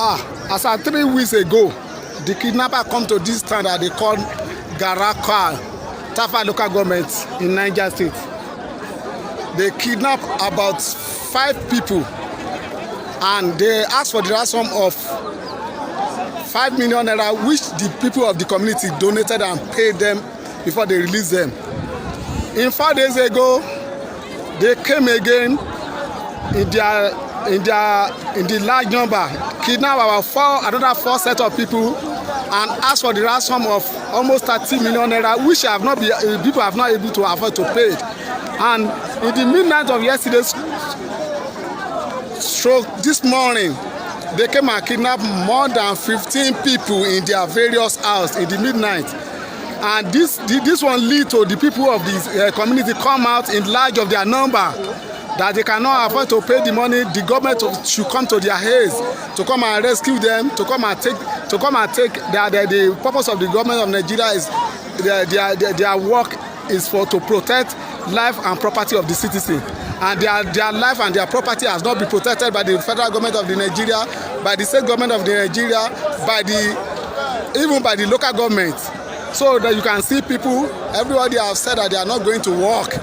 As of 3 weeks ago, the kidnapper come to this town that they call Garaka, Tafa local government in Niger State. They kidnap about 5 people and they ask for the ransom of 5 million naira, which the people of the community donated and paid them before they release them. In 4 days ago, they came again in the large number, kidnap another 4 set of people and ask for the ransom of almost 30 million naira, which people have not able to afford to pay. And in the midnight of yesterday, stroke this morning, they came and kidnapped more than 15 people in their various houses in the midnight. And this one lead to the people of this community come out in large of their number, that they cannot afford to pay the money. The government should come to their aid to come and rescue them, to come and take. The purpose of the government of Nigeria is their work is to protect life and property of the citizen, and their life and their property has not been protected by the federal government of Nigeria, by the state government of Nigeria, even by the local government. So that you can see people, everybody have said that they are not going to work,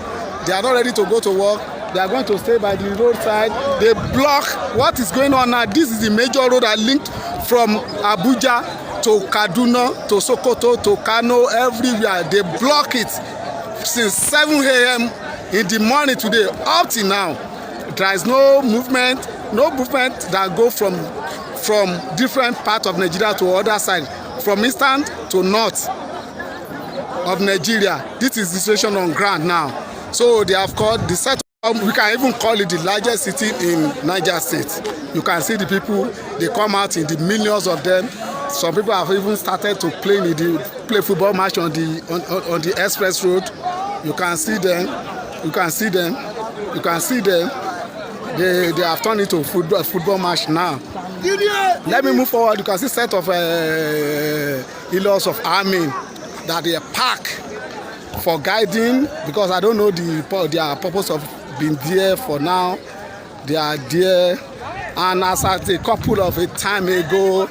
they are not ready to go to work, they are going to stay by the roadside. They block what is going on now. This is the major road that linked from Abuja to Kaduna to Sokoto to Kano, everywhere. They block it since 7 a.m. in the morning today up till now. There is no movement that go from different parts of Nigeria to other side, from eastern to north of Nigeria. This is the situation on ground now. So they have called the set. We can even call it the largest city in Niger State. You can see the people, they come out in the millions of them. Some people have even started to play football match on the express road. You can see them. They have turned into football match now. Let me move forward. You can see set of in-laws of army that they pack for guiding, because I don't know their purpose of being there for now. They are there, and as at a couple of a time ago,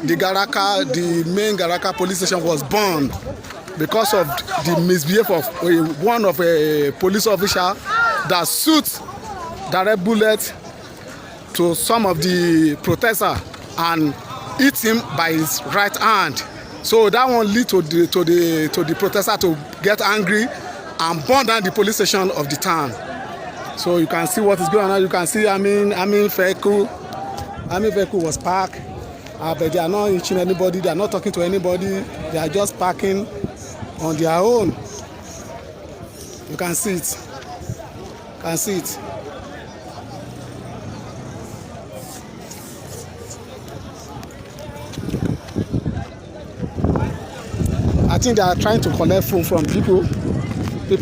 the main Garaka police station was burned because of the misbehavior of one of a police officer that shot direct bullet to some of the protesters and hit him by his right hand. So that one lead to the protester to get angry and burn down the police station of the town. So you can see what is going on. You can see army vehicle was parked, but they are not reaching anybody. They are not talking to anybody. They are just parking on their own. You can see it. I think they are trying to collect phone from people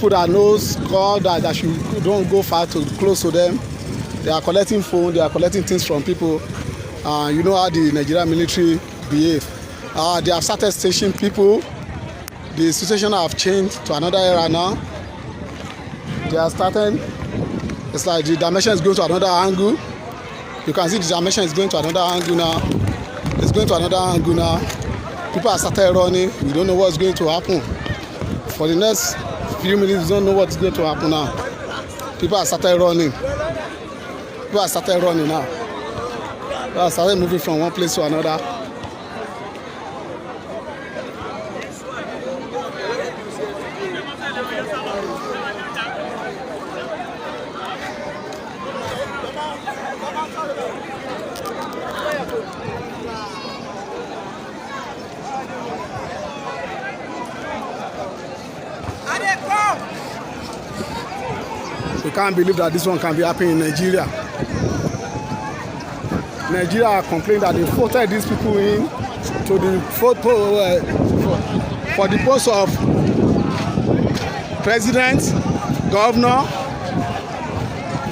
that knows God, that you don't go far close to them. They are collecting phone, they are collecting things from people. You know how the Nigerian military behave. They have started stationing people. The situation have changed to another era now. They are starting. It's like the dimension is going to another angle. You can see the dimension is going to another angle now. It's going to another angle now. People are started running. We don't know what's going to happen. For the next few minutes, we don't know what's going to happen now. People are started running. People are started running now. People are started moving from one place to another. We can't believe that this one can be happening in Nigeria. Nigeria complained that they voted these people in to the for the post of president, governor,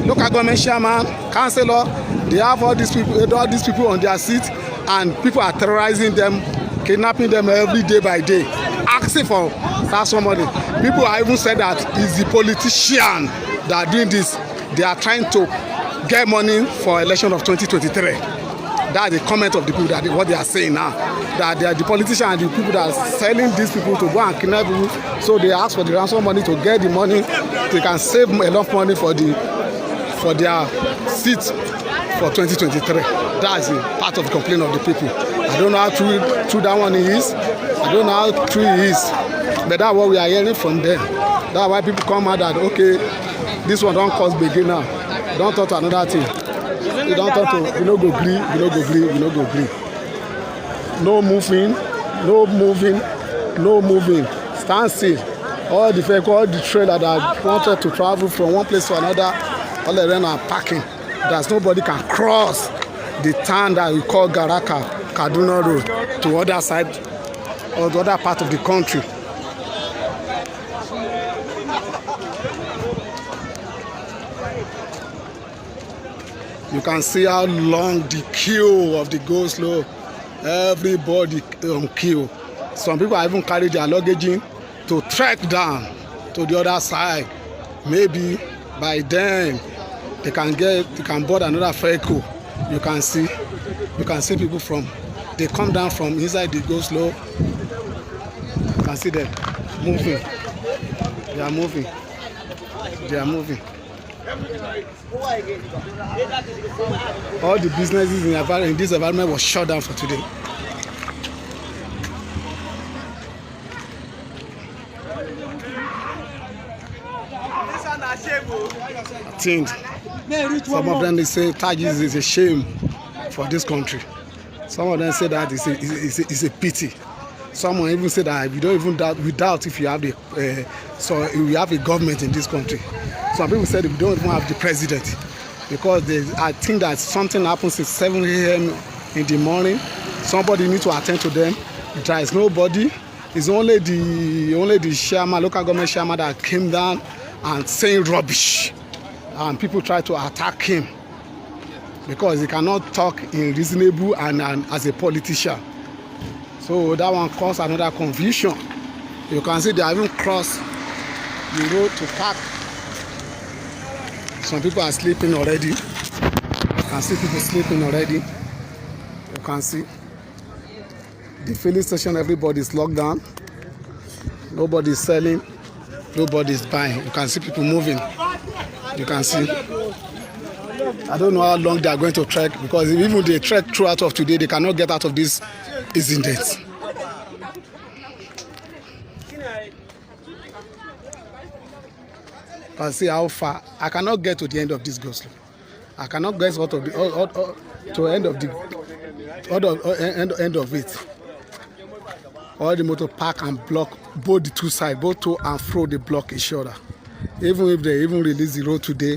local government chairman, councillor. They have all these people on their seat, and people are terrorizing them, kidnapping them every day by day, asking for some money. People have even said that it's the politician that are doing this. They are trying to get money for election of 2023. That's the comment of the people that what they are saying now. That they are the politicians and the people that are selling these people to go and kidnap people. So they ask for the ransom money to get the money. They can save enough money for their seats for 2023. That's part of the complaint of the people. I don't know how true that one is. I don't know how true it is. But that's what we are hearing from them. That's why people come out that, okay, this one don't cause beginner. Don't talk to another thing. You don't talk to, we no go gree, we no go gree, we no go gree. No moving, no moving, no moving. Stand still. All the vehicle, all the trailer that wanted to travel from one place to another, all of them are parking. There's nobody can cross the town that we call Garaka, Kaduna Road, to other side or the other part of the country. You can see how long the queue of the go-slow. Everybody on queue. Some people have even carried their luggage in to trek down to the other side. Maybe by then they can board another vehicle. You can see people they come down from inside the go-slow. You can see them moving. They are moving. They are moving. All the businesses in this environment was shut down for today. I think some of them say Tagi's is a shame for this country. Some of them say that it's a pity. Someone even said that we don't even doubt if you have we have a government in this country. Some people said we don't even have the president because I think that something happens at 7 a.m. in the morning. Somebody needs to attend to them. There is nobody. It's only the chairman, local government chairman, that came down and saying rubbish, and people try to attack him because he cannot talk in reasonable and as a politician. So that one caused another confusion. You can see they have even crossed the road to park. Some people are sleeping already. You can see people sleeping already. You can see the filling station, everybody is locked down. Nobody is selling. Nobody is buying. You can see people moving. You can see. I don't know how long they are going to trek, because even they trek throughout of today, they cannot get out of this incident. You can see how far. I cannot get to the end of this go-slow. I cannot get out of the to end of the end of it. All the motor park and block both the two sides, both to and fro, they block each other. Even if they even release the road today,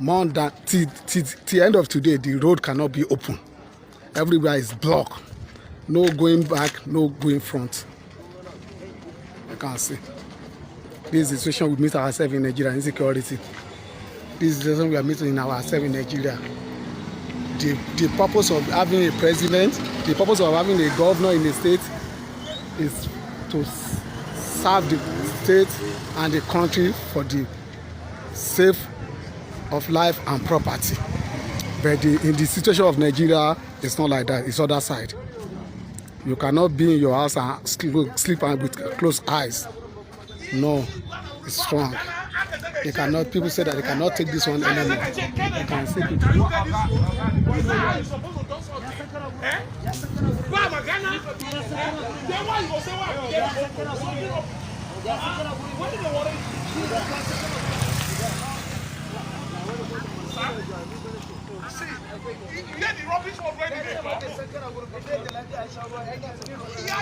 more than till end of today, the road cannot be open. Everywhere is blocked. No going back, no going front. You can see. This is the situation we meet ourselves in Nigeria, insecurity. This is the situation we are meeting in ourselves in Nigeria. The purpose of having a president, the purpose of having a governor in the state is to serve the state and the country for the sake of life and property. But in the situation of Nigeria, it's not like that. It's other side. You cannot be in your house and sleep with closed eyes. No, it's strong. They cannot. People say that they cannot take this one anymore. They can see people.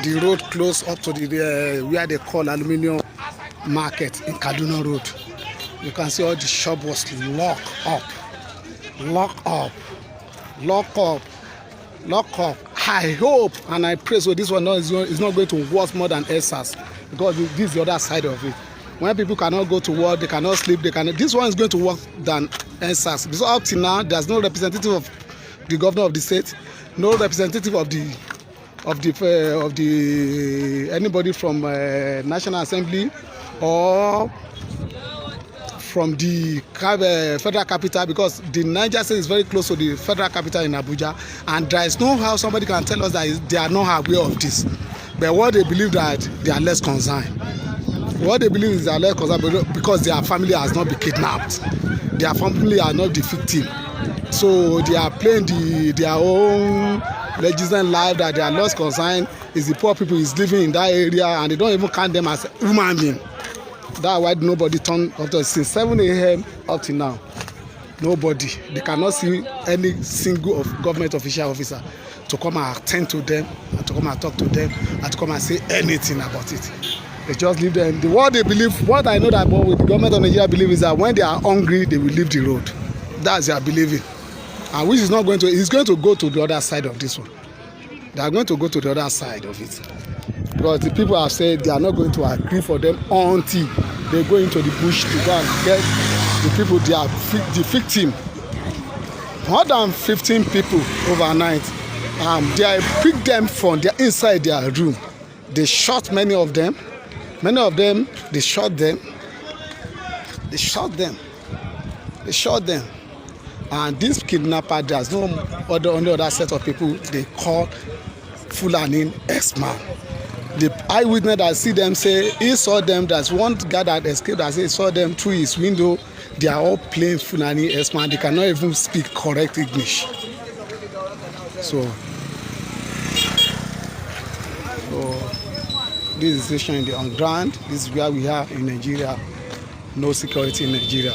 The road closed up to the where they call Aluminium Market in Kaduna Road. You can see all the shop was locked up. I hope and I pray so this one is not going to worse more than EndSARS, because this is the other side of it. When people cannot go to work, they cannot sleep, this one is going to worse than EndSARS. Because up till now, there's no representative of the governor of the state, no representative of anybody from National Assembly or from the federal capital, because the Niger State is very close to the federal capital in Abuja, and there is no how somebody can tell us that they are not aware of this. But what they believe that they are less concerned. What they believe is they are less concerned because their family has not been kidnapped. Their family are not the victim. So they are playing their own legitimate life, that they are less concerned is the poor people is living in that area, and they don't even count them as human beings. That's why nobody turned up to since 7 a.m. up to now. Nobody. They cannot see any single government officer to come and attend to them, and to come and talk to them, and to come and say anything about it. They just leave them. What they believe, what I know that with the government of Nigeria believe is that when they are hungry, they will leave the road. That's their believing. And which is not going to, it's going to go to the other side of this one. They are going to go to the other side of it. Because the people have said they are not going to agree for them until they go into the bush to go and get the people, the victim. More than 15 people overnight. They picked them from inside their room. They shot many of them. Many of them, they shot them. They shot them. They shot them. And this kidnapper, there's no only other set of people they call Fulani X-Man. The eyewitness that see them say he saw them. There's one guy that escaped that say he saw them through his window. They are all plain Fulani X-Man. They cannot even speak correct English. So this is the situation on the ground. This is where we are in Nigeria. No security in Nigeria.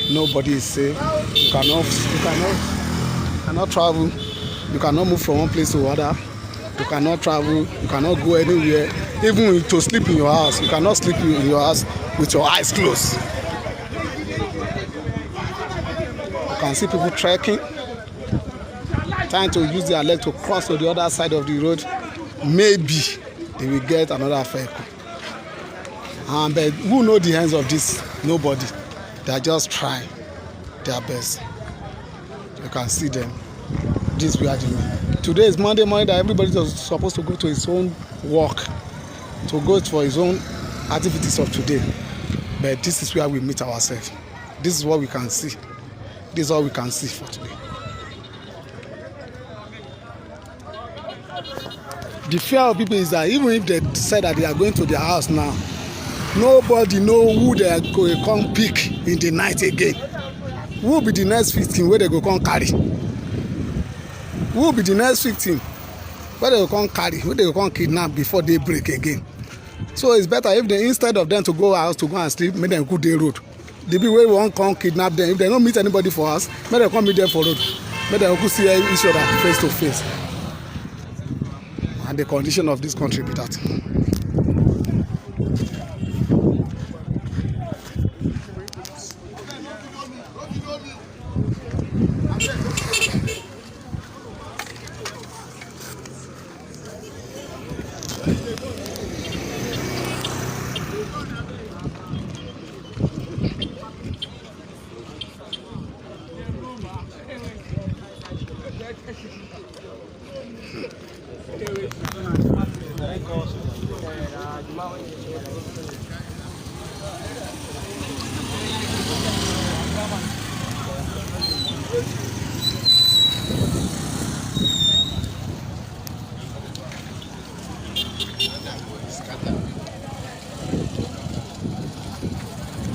Nobody is safe. You cannot travel. You cannot move from one place to another. You cannot travel. You cannot go anywhere. Even to sleep in your house, you cannot sleep in your house with your eyes closed. You can see people trekking, trying to use their leg to cross to the other side of the road. Maybe they will get another vehicle. But who knows the ends of this? Nobody. They are just trying their best. You can see them. This we are doing. Today is Monday morning that everybody is supposed to go to his own work, to go for his own activities of today. But this is where we meet ourselves. This is what we can see. This is all we can see for today. The fear of people is that even if they said that they are going to their house now, nobody know who they are going to come pick in the night again. Who will be the next victim where they go come carry? Who will be the next victim where they go come carry, where they go come kidnap before they break again? So it's better if they, instead of them to go out to go and sleep, make them go day road. The people where won't come kidnap them, if they don't meet anybody for us, make them come meet them for road. Make them go see each other face to face. And the condition of this country be that.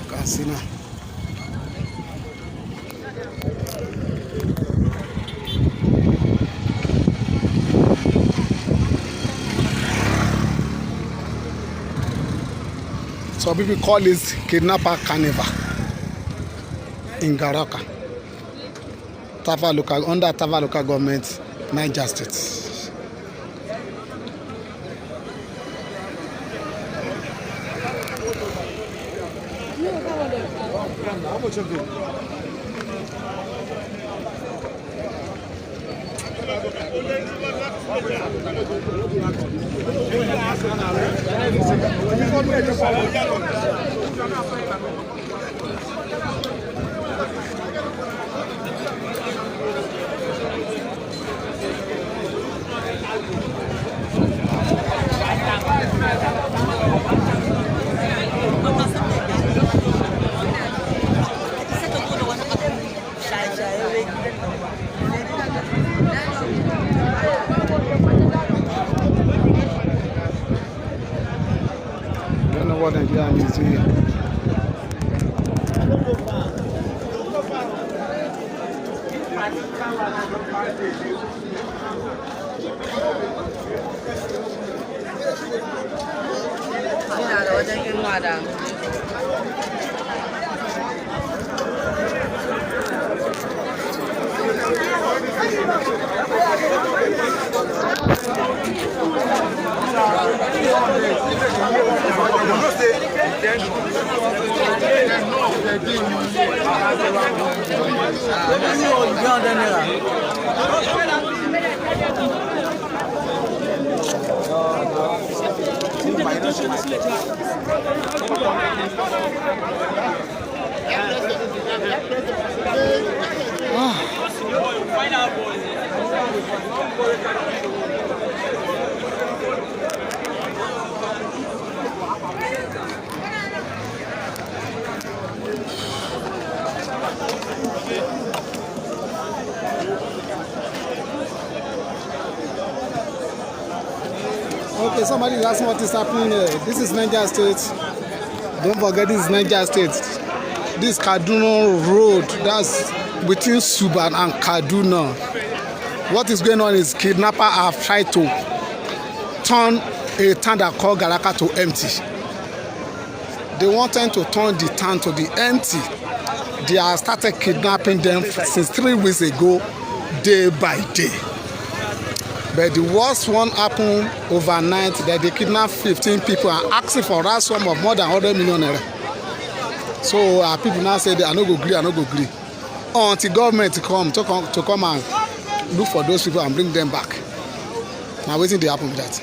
Casino. Some people call this kidnapper carnival in Garaka, under Tava local government, Niger State. How much of it? Okay, somebody is asking what is happening here. This is Niger State. Don't forget, this is Niger State. This Kaduna Road, that's between Suban and Kaduna. What is going on is kidnappers have tried to turn a town that called Garaka to empty. They wanted to turn the town to the empty. They have started kidnapping them since 3 weeks ago, day by day. But the worst one happened overnight, that they kidnapped 15 people and asking for a sum of more than 100 million naira. So our people now say they are not go agree, until government come and look for those people and bring them back. Now waiting to happen with that.